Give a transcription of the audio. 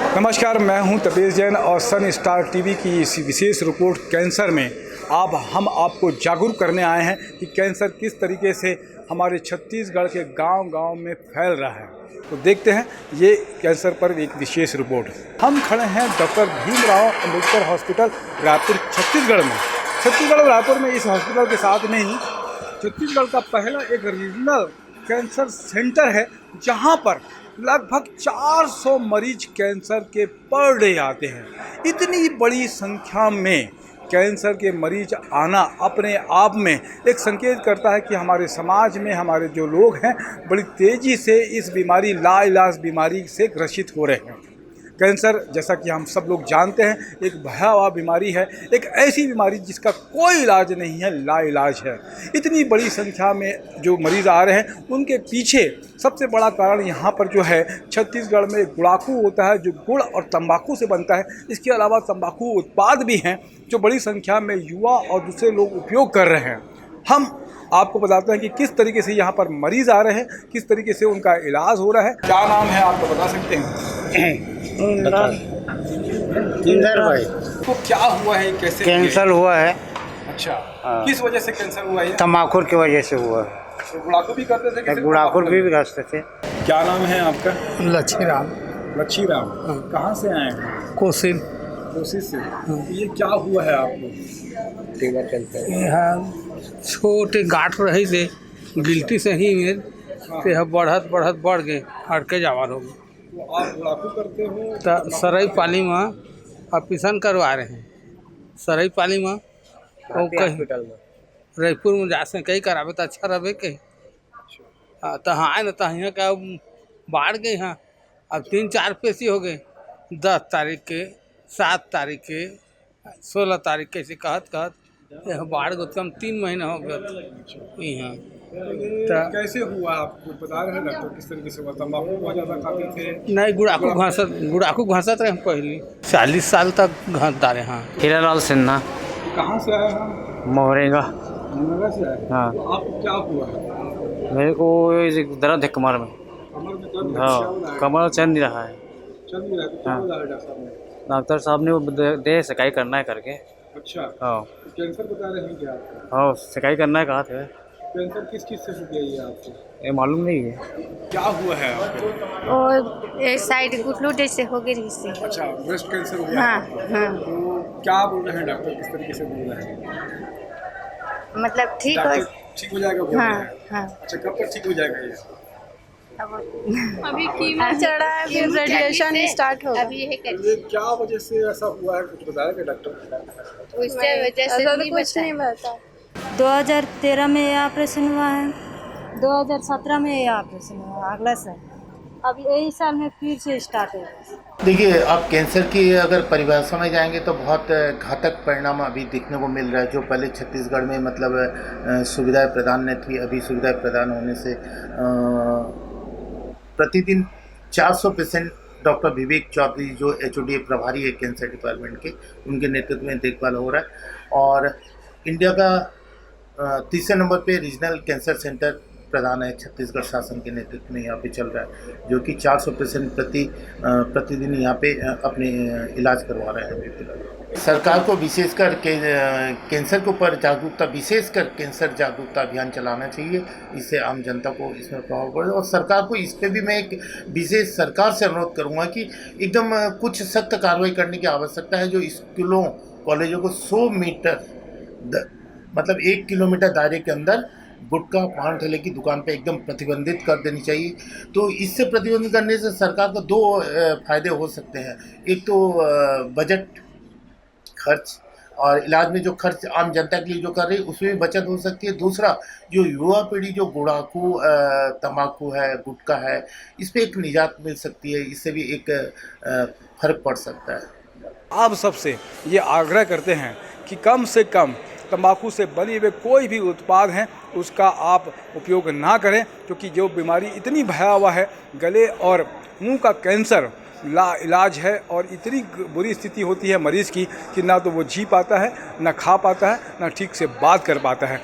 नमस्कार, मैं हूं तपेश जैन और सन स्टार टीवी की इस विशेष रिपोर्ट कैंसर में हम आपको जागरूक करने आए हैं कि कैंसर किस तरीके से हमारे छत्तीसगढ़ के गांव-गांव में फैल रहा है। तो देखते हैं ये कैंसर पर एक विशेष रिपोर्ट। हम खड़े हैं डॉक्टर भीमराव अंबेडकर हॉस्पिटल रायपुर छत्तीसगढ़ में। छत्तीसगढ़ रायपुर में इस हॉस्पिटल के साथ में ही छत्तीसगढ़ का पहला एक रीजनल कैंसर सेंटर है, जहाँ पर लगभग 400 मरीज कैंसर के पर डे आते हैं। इतनी बड़ी संख्या में कैंसर के मरीज आना अपने आप में एक संकेत करता है कि हमारे समाज में हमारे जो लोग हैं बड़ी तेज़ी से इस बीमारी लाइलाज बीमारी से ग्रसित हो रहे हैं। कैंसर, जैसा कि हम सब लोग जानते हैं, एक भयावह बीमारी है, एक ऐसी बीमारी जिसका कोई इलाज नहीं है, लाइलाज है। इतनी बड़ी संख्या में जो मरीज़ आ रहे हैं उनके पीछे सबसे बड़ा कारण यहाँ पर जो है छत्तीसगढ़ में गुड़ाखू होता है, जो गुड़ और तंबाकू से बनता है। इसके अलावा तंबाकू उत्पाद भी हैं जो बड़ी संख्या में युवा और दूसरे लोग उपयोग कर रहे हैं। हम आपको बताते हैं कि किस तरीके से यहाँ पर मरीज़ आ रहे हैं, किस तरीके से उनका इलाज हो रहा है। क्या नाम है आपको बता सकते हैं? इंदर भाई तो क्या हुआ है, कैसे कैंसर हुआ है। अच्छा, हाँ। किस वजह से कैंसर हुआ है? तम्बाकू की वजह से हुआ है। तो गुड़ाखू भी करते थे? किसी गुड़ाखू भी ग्रस्त थे। क्या नाम है आपका? लच्छीराम। लच्छीराम। कहाँ से आए हैं? कोसिन। कोशिश से। ये क्या हुआ है आपको? यहाँ छोटे गांठ रही थे, गिल्टी से ही में ते बढ़त बढ़ गए, अटके जावर हो गए। तो आप गुड़ाखू करते हो? तो सरई पाली में ऑपरेशन करवा रहे हैं। सरई पाली में वो कहीं रायपुर में जा से कहीं करावे तो अच्छा रहे कहीं। तो हाँ न, तो यहाँ का बाढ़ गए। हाँ, अब 3-4 पेशी हो गए। 10 तारीख के, 7 तारीख के, 16 तारीख के, ऐसे कहत यह बाढ़ को कम 3 महीना हो गया यहाँ। कैसे हुआ आपको बता रहे हैं डॉक्टर? किस तरीके से हुआ? तंबाकू बहुत ज़्यादा खाते थे? नहीं, गुड़ाखू घासत रहे पहले 40 साल तक घासदार हैं। हाँ। हीरालाल सिन्हा। कहाँ से आए हैं? मोहरेगा। नगर से आए? हाँ। तो आपको क्या हुआ है? मेरे को दर्द है कमर में। कमर में दर्द है? हाँ, कमर चल नहीं रहा है। चल नहीं रहा है? तो क्या बोला है डॉक्टर साहब ने? डॉक्टर साहब ने वो दे सिकाई करना है करके। अच्छा। हाँ। तो कैंसर बता रहे हैं क्या आपको? हाँ, सिकाई करना है कहा थे। कैंसर किस चीज़ से हो गया ये आपको? ये मालूम नहीं है क्या हुआ है आपको? और एक साइड गुटलू जैसे हो गई इससे। अच्छा, ब्रेस्ट कैंसर हो गया? हाँ हाँ। तो क्या बोल रहे हैं डॉक्टर? किस तरीके से बोल रहे हैं? मतलब ठीक हो। डॉक्टर ठीक हो जाएगा बोल रहे हाँ हैं? हाँ। अच्छा, कब तक ठीक हो जाएगा ये? अभी कीमो चढ़ा है, फिर रेडिएशन स्टार्ट होगा। अभी यही ये क्या वजह से ऐसा हुआ है, कुछ बताया डॉक्टर? उससे वजह से कुछ नहीं बता। 2013 में ये ऑपरेशन हुआ है, 2017 में ये ऑपरेशन हुआ, अगला साल। अब यही साल में फिर से स्टार्ट हो। देखिए, आप कैंसर की अगर परिभाषा में जाएंगे तो बहुत घातक परिणाम अभी देखने को मिल रहा है। जो पहले छत्तीसगढ़ में मतलब सुविधाएं प्रदान नहीं थी, अभी सुविधाएं प्रदान होने से प्रतिदिन 400 पेशेंट डॉक्टर विवेक चौधरी जो HOD प्रभारी है कैंसर डिपार्टमेंट के, उनके नेतृत्व में देखभाल हो रहा है। और इंडिया का तीसरे नंबर पे रीजनल कैंसर सेंटर प्रधान है छत्तीसगढ़ शासन के नेतृत्व में यहाँ पे चल रहा है, जो कि 400 पेशेंट प्रतिदिन यहाँ पे अपने इलाज करवा रहे हैं। सरकार को विशेषकर कैंसर के ऊपर जागरूकता, विशेषकर कैंसर जागरूकता अभियान चलाना चाहिए। इससे आम जनता को इसमें प्रभाव पड़े। और सरकार को इस पर भी मैं एक विशेष सरकार से अनुरोध करूँगा कि एकदम कुछ सख्त कार्रवाई करने की आवश्यकता है। जो स्कूलों कॉलेजों को 100 मीटर मतलब 1 किलोमीटर दायरे के अंदर गुटखा पान ठेले की दुकान पे एकदम प्रतिबंधित कर देनी चाहिए। तो इससे प्रतिबंधित करने से सरकार को 2 फायदे हो सकते हैं। एक तो बजट खर्च और इलाज में जो खर्च आम जनता के लिए जो कर रही है उसमें भी बचत हो सकती है। दूसरा, जो युवा पीढ़ी जो गुड़ाखू तंबाकू है, गुटखा है, इस पर एक निजात मिल सकती है। इससे भी एक फर्क पड़ सकता है। आप सबसे ये आग्रह करते हैं कि कम से कम तंबाकू से बने हुए कोई भी उत्पाद हैं उसका आप उपयोग ना करें, क्योंकि जो बीमारी इतनी भयावह है, गले और मुंह का कैंसर इलाज है और इतनी बुरी स्थिति होती है मरीज़ की कि ना तो वो जी पाता है, ना खा पाता है, ना ठीक से बात कर पाता है।